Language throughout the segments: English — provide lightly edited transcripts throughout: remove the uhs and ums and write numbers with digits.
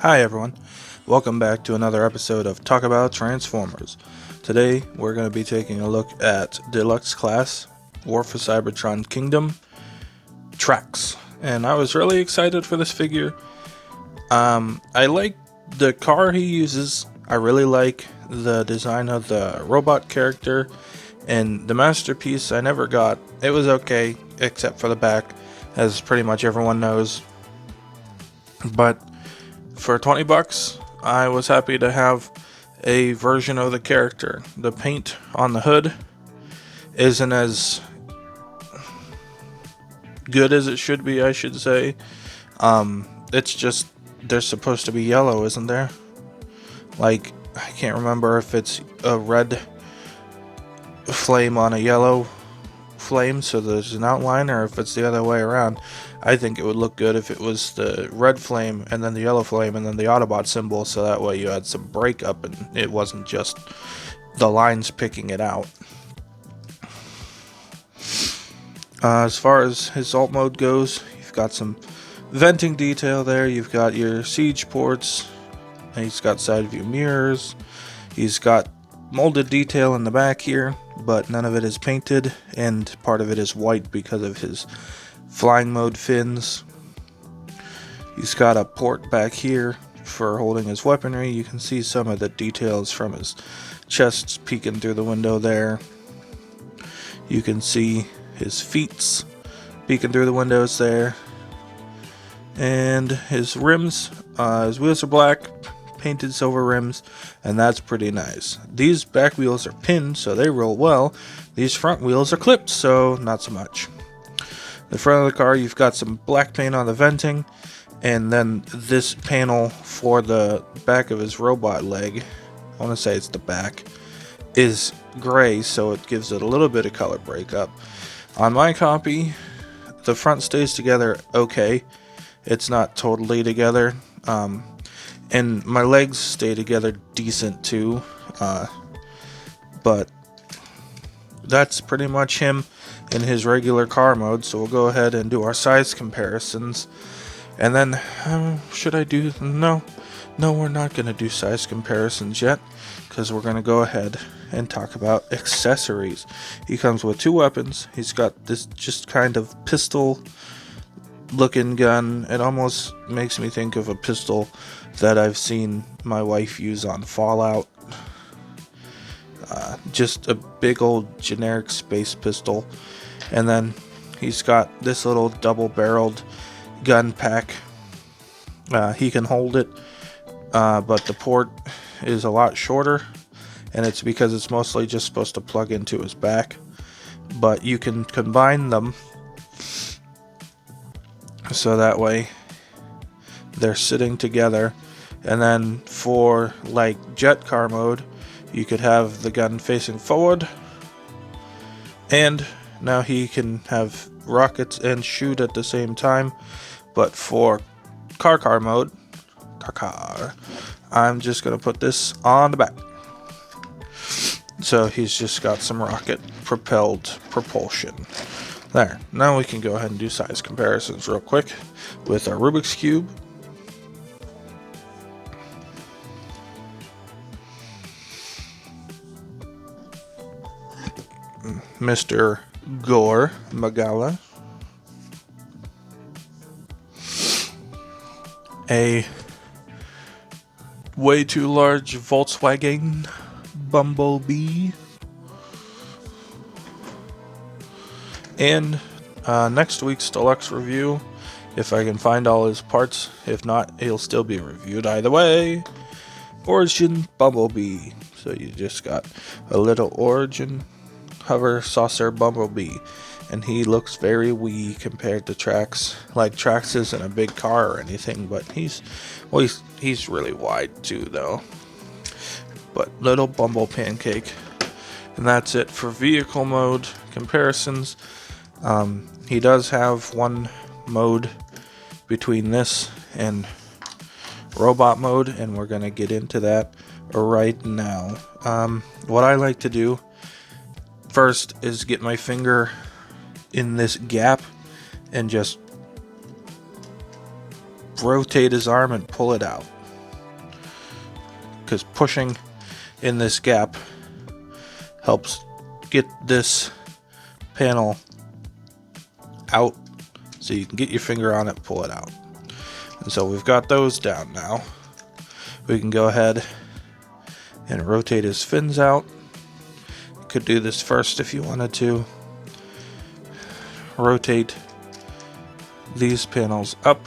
Hi everyone, welcome back to another episode of Talk About Transformers. Today we're going to be taking a look at Deluxe Class, War for Cybertron Kingdom, Trax. And I was really excited for this figure. I like the car he uses, I really like the design of the robot character, and the masterpiece I never got. It was okay, except for the back, as pretty much everyone knows. But for 20 bucks, I was happy to have a version of the character. The paint on the hood isn't as good as it should be, I should say. It's just, they're supposed to be yellow, isn't there? Like, I can't remember if it's a red flame on a yellow flame, so there's an outline, or if it's the other way around. I think it would look good if it was the red flame and then the yellow flame and then the Autobot symbol, so that way you had some breakup and it wasn't just the lines picking it out. As far as his alt mode goes, you've got some venting detail there, you've got your siege ports, he's got side view mirrors, he's got molded detail in the back here, but none of it is painted, and part of it is white because of his flying mode fins. He's got a port back here for holding his weaponry. You can see some of the details from his chest peeking through the window there. You can see his feet peeking through the windows there. And his rims, his wheels are black, painted silver rims, and that's pretty nice. These back wheels are pinned, so they roll well. These front wheels are clipped, so not so much. The front of the car, you've got some black paint on the venting, and then this panel for the back of his robot leg, I want to say it's the back, is gray, so it gives it a little bit of color breakup. On my copy, the front stays together okay. It's not totally together. And my legs stay together decent too, but that's pretty much him in his regular car mode. So we'll go ahead and do our size comparisons, and then should I do no we're not going to do size comparisons yet, because we're going to go ahead and talk about accessories. He comes with two weapons. He's got this just kind of pistol looking gun. It almost makes me think of a pistol that I've seen my wife use on Fallout. Just a big old generic space pistol. And then he's got this little double-barreled gun pack. He can hold it, but the port is a lot shorter, and it's because it's mostly just supposed to plug into his back. But you can combine them so that way they're sitting together. And then for like jet car mode, you could have the gun facing forward, and now he can have rockets and shoot at the same time. But for car mode, I'm just gonna put this on the back, so he's just got some rocket propelled propulsion there. Now we can go ahead and do size comparisons real quick with our Rubik's Cube. Mr. Gore Magala. A way too large Volkswagen Bumblebee. And next week's Deluxe review, if I can find all his parts. If not, he'll still be reviewed either way. Origin Bumblebee. So you just got a little Origin hover saucer Bumblebee, and he looks very wee compared to Trax. Like, Trax isn't a big car or anything, but he's really wide too though. But little Bumble Pancake. And that's it for vehicle mode comparisons. He does have one mode between this and robot mode, and we're gonna get into that right now. What I like to do first is get my finger in this gap and just rotate his arm and pull it out. because pushing in this gap helps get this panel out so you can get your finger on it, pull it out. And so we've got those down now. We can go ahead and rotate his fins out. You could do this first if you wanted to. Rotate these panels up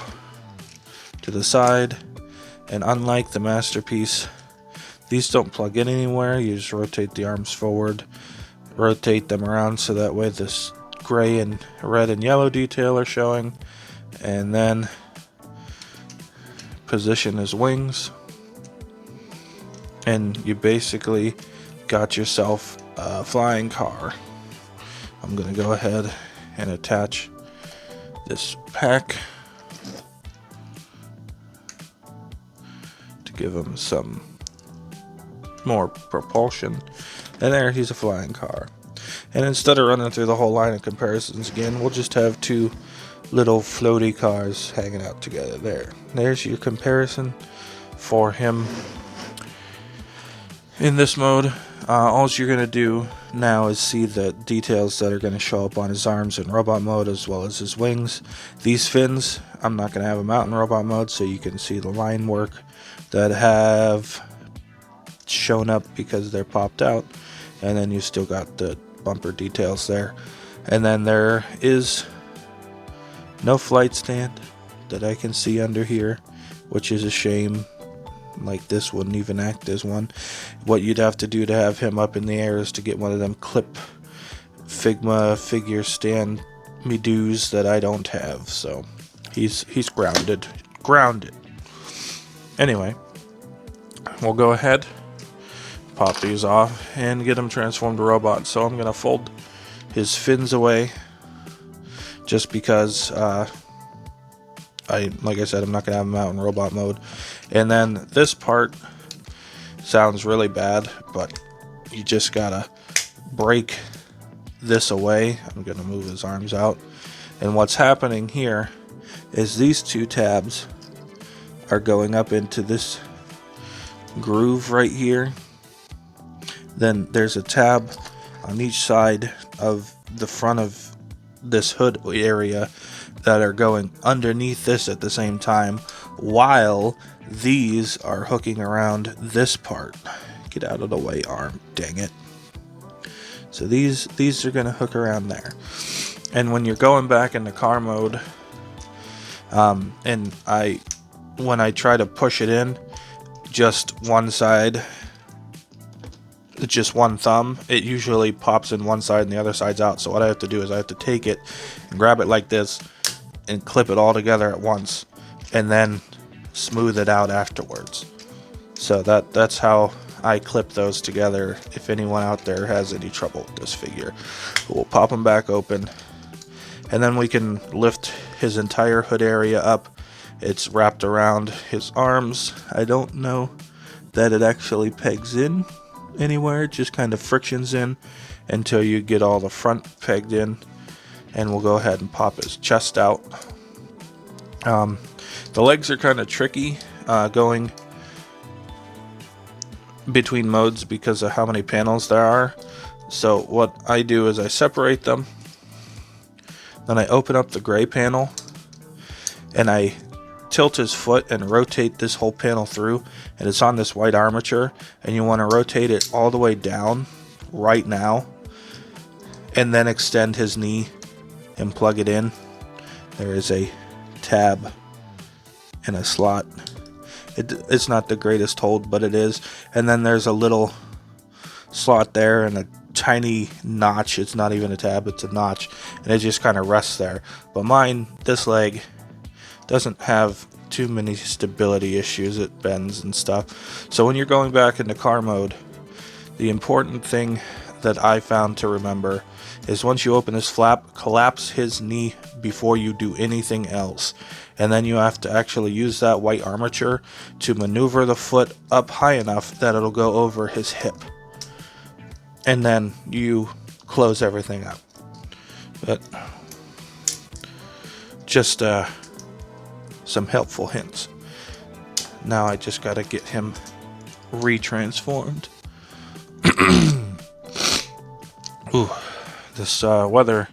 to the side, and unlike the Masterpiece, these don't plug in anywhere. You just rotate the arms forward, rotate them around so that way this gray and red and yellow detail are showing, and then position his wings, and you basically got yourself a flying car. I'm gonna go ahead and attach this pack to give him some more propulsion, and there, he's a flying car. And instead of running through the whole line of comparisons again, we'll just have two little floaty cars hanging out together. There's your comparison for him in this mode. All you're going to do now is see the details that are going to show up on his arms in robot mode, as well as his wings. These fins, I'm not going to have them out in robot mode, so you can see the line work that have shown up because they're popped out, and then you still got the bumper details there. And then there is no flight stand that I can see under here, which is a shame. Like, this wouldn't even act as one. What you'd have to do to have him up in the air is to get one of them clip Figma figure stand me-doos that I don't have. So he's grounded. Anyway, we'll go ahead, pop these off, and get him transformed to robot. So I'm gonna fold his fins away, just because like I said, I'm not gonna have him out in robot mode. And then this part sounds really bad, but you just gotta break this away. I'm gonna move his arms out, and what's happening here is these two tabs are going up into this groove right here. Then there's a tab on each side of the front of this hood area that are going underneath this at the same time, while these are hooking around this part. Get out of the way, arm, dang it. So these are going to hook around there. And when you're going back into car mode, and when I try to push it in, just one side, just one thumb, it usually pops in one side and the other side's out. So what I have to do is I have to take it and grab it like this and clip it all together at once, and then smooth it out afterwards. So that's how I clip those together, if anyone out there has any trouble with this figure. We'll pop them back open, and then we can lift his entire hood area up. It's wrapped around his arms. I don't know that it actually pegs in anywhere, it just kind of frictions in until you get all the front pegged in. And we'll go ahead and pop his chest out. The legs are kind of tricky going between modes because of how many panels there are. So what I do is I separate them, then I open up the gray panel, and I tilt his foot and rotate this whole panel through, and it's on this white armature, and you want to rotate it all the way down right now, and then extend his knee and plug it in. There is a tab and a slot. It's not the greatest hold, but it is. And then there's a little slot there and a tiny notch. It's not even a tab, it's a notch, and it just kind of rests there. But mine, this leg, doesn't have too many stability issues. It bends and stuff. So when you're going back into car mode, the important thing that I found to remember is once you open this flap, collapse his knee before you do anything else. And then you have to actually use that white armature to maneuver the foot up high enough that it'll go over his hip. And then you close everything up. But just some helpful hints. Now I just gotta get him retransformed. Ooh, this weather,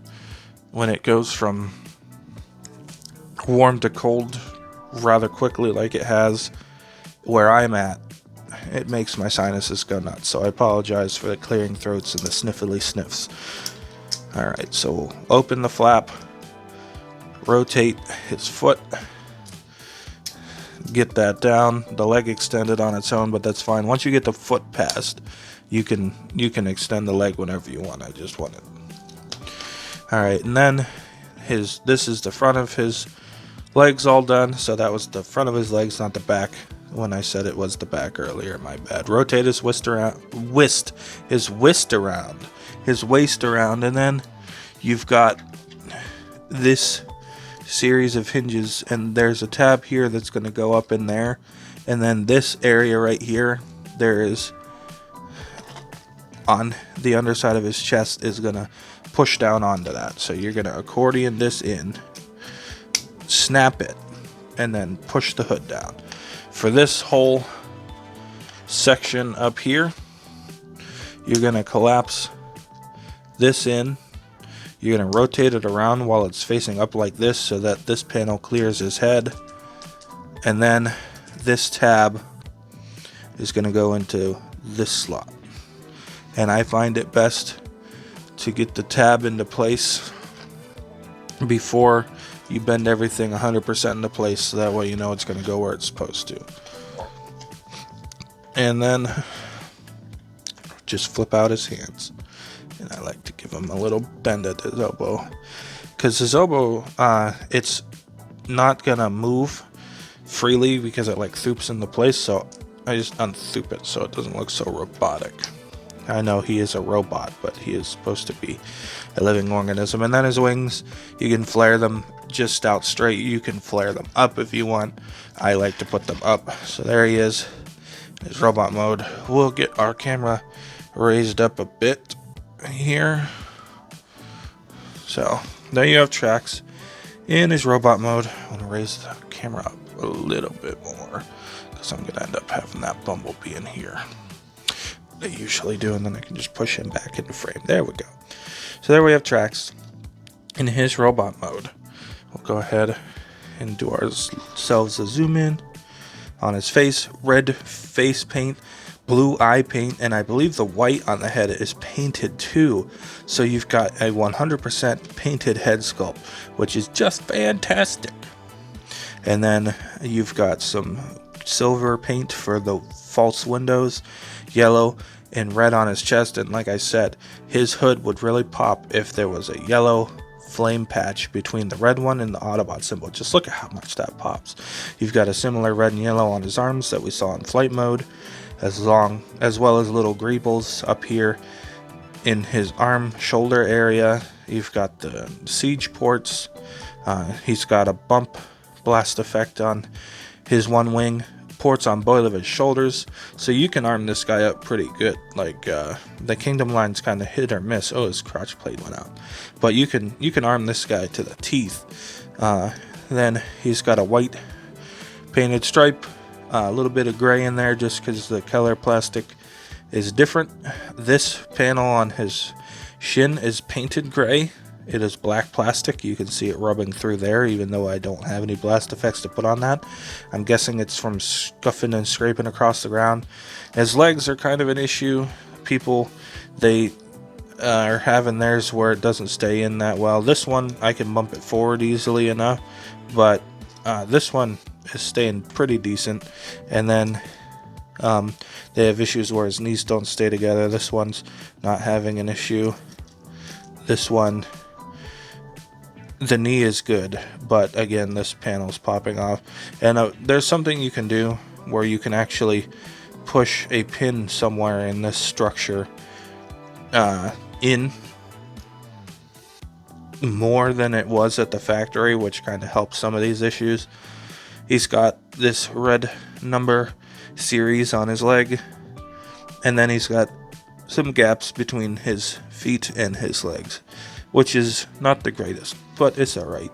when it goes from warm to cold rather quickly like it has where I'm at, it makes my sinuses go nuts. So I apologize for the clearing throats and the sniffly sniffs. Alright, so we'll open the flap, rotate his foot, get that down. The leg extended on its own, but that's fine. Once you get the foot past, you can extend the leg whenever you want. I just want it. Alright, and then this is the front of his legs all done. So that was the front of his legs, not the back. When I said it was the back earlier, my bad. Rotate his waist around, and then you've got this series of hinges, and there's a tab here that's going to go up in there, and then this area right here, there is on the underside of his chest is going to push down onto that. So you're going to accordion this in, snap it, and then push the hood down. For this whole section up here, you're going to collapse this in. You're going to rotate it around while it's facing up like this so that this panel clears his head. And then this tab is going to go into this slot. And I find it best to get the tab into place before you bend everything 100% into place, so that way you know it's going to go where it's supposed to. And then just flip out his hands. And I like to give him a little bend at his elbow, because his elbow, it's not going to move freely because it like thoops into place, so I just unthoop it so it doesn't look so robotic. I know he is a robot, but he is supposed to be a living organism. And then his wings, you can flare them just out straight. You can flare them up if you want. I like to put them up. So there he is, his robot mode. We'll get our camera raised up a bit here. So there you have Trax in his robot mode. I want to raise the camera up a little bit more, because I'm going to end up having that bumblebee in here. They usually do, and then I can just push him back into frame. There we go. So there we have Trax in his robot mode. We'll go ahead and do ourselves a zoom in on his face. Red face paint, blue eye paint, and I believe the white on the head is painted too. So you've got a 100% painted head sculpt, which is just fantastic. And then you've got some silver paint for the false windows, yellow and red on his chest. And like I said, his hood would really pop if there was a yellow flame patch between the red one and the Autobot symbol. Just look at how much that pops. You've got a similar red and yellow on his arms that we saw in flight mode, as well as little greebles up here in his arm shoulder area. You've got the siege ports. He's got a bump blast effect on his one wing, ports on both of his shoulders, so you can arm this guy up pretty good. Like the Kingdom line's kind of hit or miss. Oh, his crotch plate went out, but you can arm this guy to the teeth. Then he's got a white painted stripe, a little bit of gray in there just because the color plastic is different. This panel on his shin is painted gray. It is black plastic. You can see it rubbing through there, even though I don't have any blast effects to put on that. I'm guessing it's from scuffing and scraping across the ground. His legs are kind of an issue. People, they are having theirs where it doesn't stay in that well. This one, I can bump it forward easily enough, but this one is staying pretty decent. And then they have issues where his knees don't stay together. This one's not having an issue. This one, the knee is good, but again, this panel's popping off. And there's something you can do where you can actually push a pin somewhere in this structure in more than it was at the factory, which kind of helps some of these issues. He's got this red number series on his leg, and then he's got some gaps between his feet and his legs, which is not the greatest, but it's alright.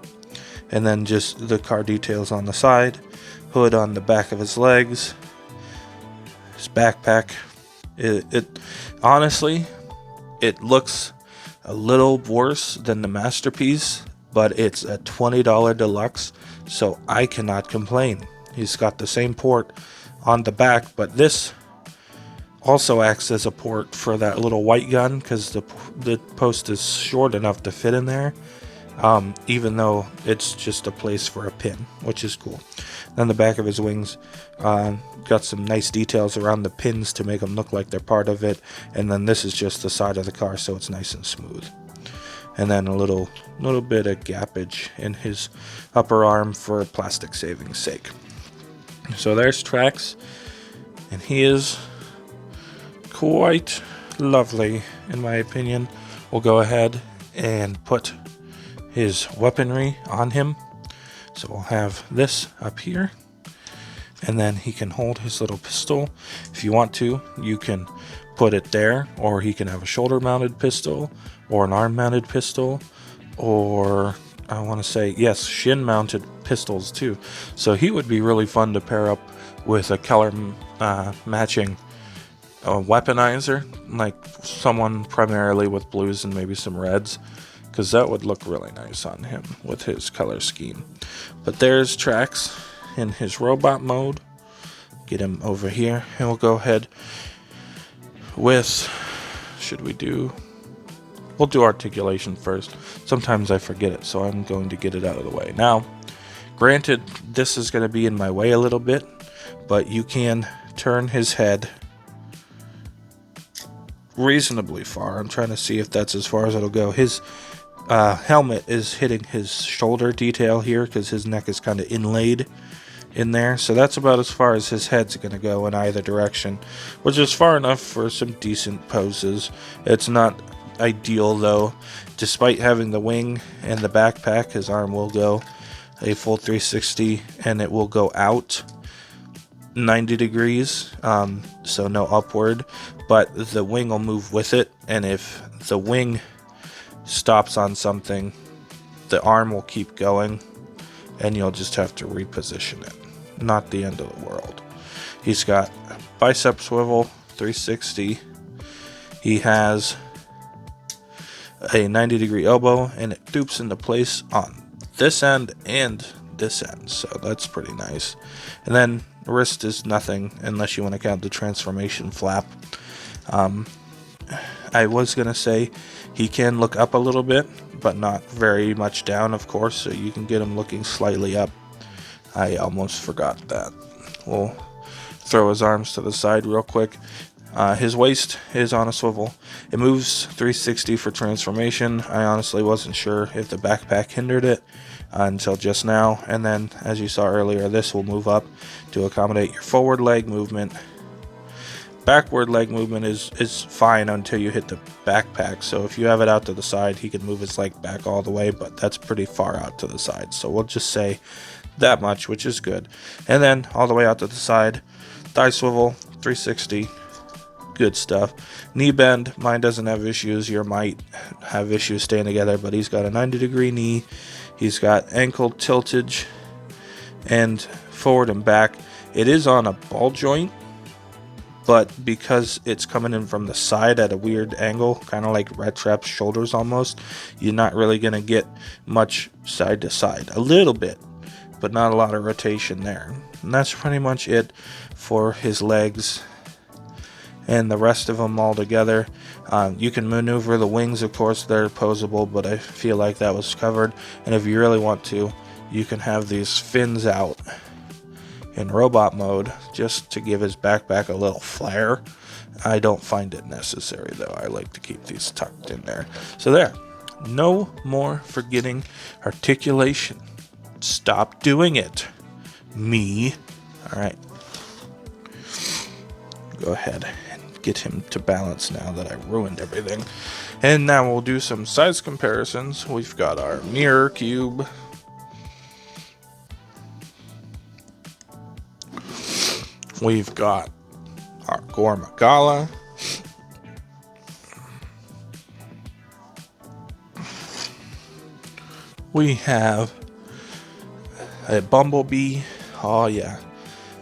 And then just the car details on the side, hood on the back of his legs, His backpack, it honestly, it looks a little worse than the Masterpiece, but it's a $20 deluxe, so I cannot complain. He's got the same port on the back, but this also acts as a port for that little white gun because the post is short enough to fit in there, even though it's just a place for a pin, which is cool. Then the back of his wings got some nice details around the pins to make them look like they're part of it, and then this is just the side of the car, so it's nice and smooth. And then a little bit of gappage in his upper arm for plastic saving's sake. So there's Trax, and he is quite lovely in my opinion. We'll go ahead and put his weaponry on him. So we'll have this up here, and then he can hold his little pistol. If you want to, you can put it there, or he can have a shoulder mounted pistol or an arm mounted pistol, or I want to say, yes, shin mounted pistols too. So he would be really fun to pair up with a color matching weaponizer, like someone primarily with blues and maybe some reds, because that would look really nice on him with his color scheme. But there's Trax in his robot mode. Get him over here, and we'll go ahead with, we'll do articulation first. Sometimes I forget it, so I'm going to get it out of the way. Now, granted, this is going to be in my way a little bit, but you can turn his head reasonably far. I'm trying to see if that's as far as it'll go. His helmet is hitting his shoulder detail here because his neck is kind of inlaid in there, so that's about as far as his head's going to go in either direction, which is far enough for some decent poses. It's not ideal though. Despite having the wing and the backpack, his arm will go a full 360 and it will go out 90 degrees, so no upward, but the wing will move with it, and if the wing stops on something, the arm will keep going and you'll just have to reposition it. Not the end of the world. He's got bicep swivel 360. He has a 90-degree elbow, and it dupes into place on this end and this end, so that's pretty nice. And then wrist is nothing unless you want to count the transformation flap. I was gonna say he can look up a little bit, but not very much down, of course, so you can get him looking slightly up. I almost forgot that. We'll throw his arms to the side real quick. His waist is on a swivel. It moves 360 for transformation. I honestly wasn't sure if the backpack hindered it until just now. And then, as you saw earlier, this will move up to accommodate your forward leg movement. Backward leg movement is fine until you hit the backpack. So if you have it out to the side, he can move his leg back all the way, but that's pretty far out to the side. So we'll just say that much, which is good. And then all the way out to the side, thigh swivel, 360. Good stuff. Knee bend, mine doesn't have issues. Your might have issues staying together, but he's got a 90-degree knee. He's got ankle tiltage and forward and back. It is on a ball joint, but because it's coming in from the side at a weird angle, kind of like Red Trap's shoulders almost, you're not really going to get much side to side. A little bit, but not a lot of rotation there. And that's pretty much it for his legs and the rest of them all together. You can maneuver the wings, of course, they're posable, but I feel like that was covered. And if you really want to, you can have these fins out in robot mode just to give his backpack a little flare. I don't find it necessary though. I like to keep these tucked in there. So there, no more forgetting articulation. Stop doing it, me. All right, go ahead and get him to balance now that I ruined everything. And now we'll do some size comparisons. We've got our mirror cube. We've got our Gormagala. We have a Bumblebee. Oh yeah,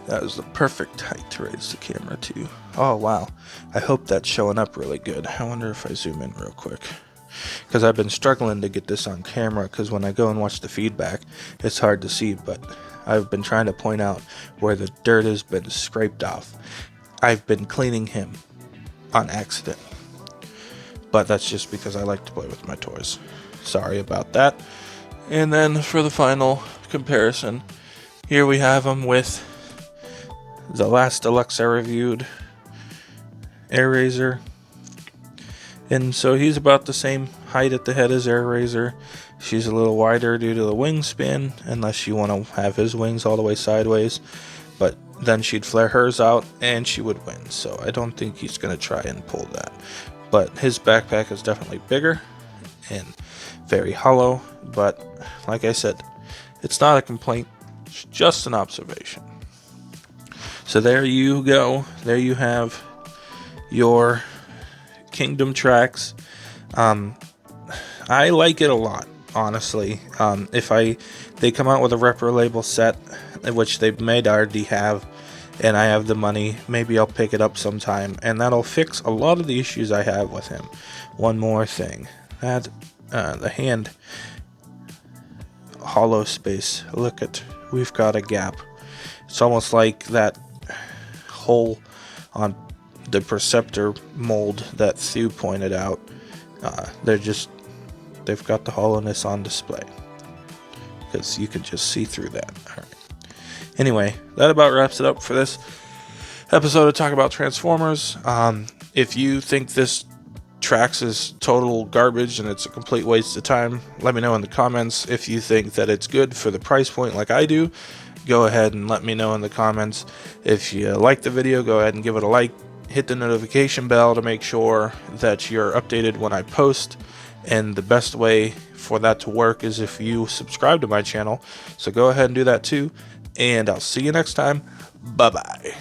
That was the perfect height to raise the camera to. Oh wow, I hope that's showing up really good. I wonder if I zoom in real quick, because I've been struggling to get this on camera, because when I go and watch the feedback it's hard to see, but I've been trying to point out where the dirt has been scraped off. I've been cleaning him on accident, but that's just because I like to play with my toys. Sorry about that. And then for the final comparison, here we have him with the last Deluxe I reviewed, Air and so he's about the same height at the head as Air. She's a little wider due to the wingspan, unless you want to have his wings all the way sideways, but then she'd flare hers out and she would win, so I don't think he's going to try and pull that. But his backpack is definitely bigger and very hollow, but like I said, it's not a complaint, it's just an observation. So there you go. There you have your Kingdom tracks. I like it a lot, honestly. If they come out with a reprolabel set, which they may already have, and I have the money, maybe I'll pick it up sometime, and that'll fix a lot of the issues I have with him. One more thing, that the hand hollow space. Look at, we've got a gap. It's almost like that hole on the Perceptor mold that Thew pointed out. They've got the hollowness on display, because you can just see through that. All right. Anyway, that about wraps it up for this episode of Talk About Transformers. If you think this Trax is total garbage and it's a complete waste of time, let me know in the comments. If you think that it's good for the price point like I do, go ahead and let me know in the comments. If you like the video, go ahead and give it a like. Hit the notification bell to make sure that you're updated when I post. And the best way for that to work is if you subscribe to my channel. So go ahead and do that too. And I'll see you next time. Bye-bye.